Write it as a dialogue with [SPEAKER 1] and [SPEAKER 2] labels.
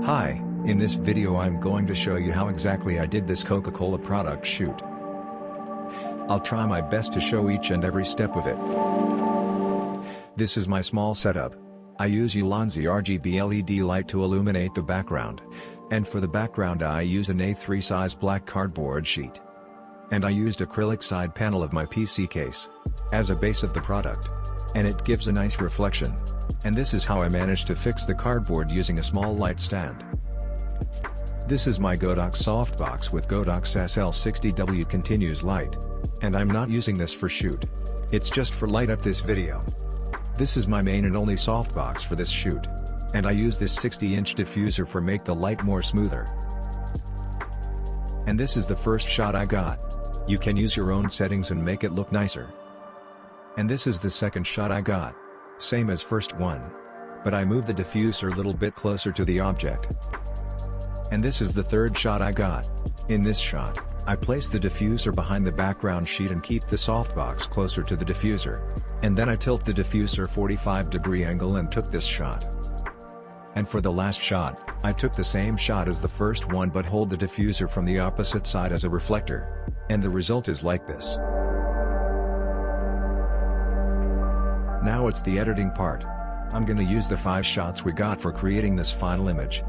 [SPEAKER 1] Hi, in this video I'm going to show you how exactly I did this Coca-Cola product shoot. I'll try my best to show each and every step of it. This is my small setup. I use Ulanzi RGB LED light to illuminate the background, and for the background I use an A3 size black cardboard sheet. And I used acrylic side panel of my PC case as a base of the product, and it gives a nice reflection. And this is how I managed to fix the cardboard using a small light stand. This is my Godox softbox with Godox SL60W continuous light, and I'm not using this for shoot. It's just for light up this video. This is my main and only softbox for this shoot, and I use this 60-inch diffuser for make the light more smoother. And this is the first shot I got. You can use your own settings and make it look nicer. And this is the second shot I got. Same as first one, but I moved the diffuser a little bit closer to the object. And this is the third shot I got. In this shot, I place the diffuser behind the background sheet and keep the softbox closer to the diffuser. And then I tilt the diffuser 45-degree angle and took this shot. And for the last shot, I took the same shot as the first one but hold the diffuser from the opposite side as a reflector. And the result is like this. Now it's the editing part. I'm gonna use the 5 shots we got for creating this final image.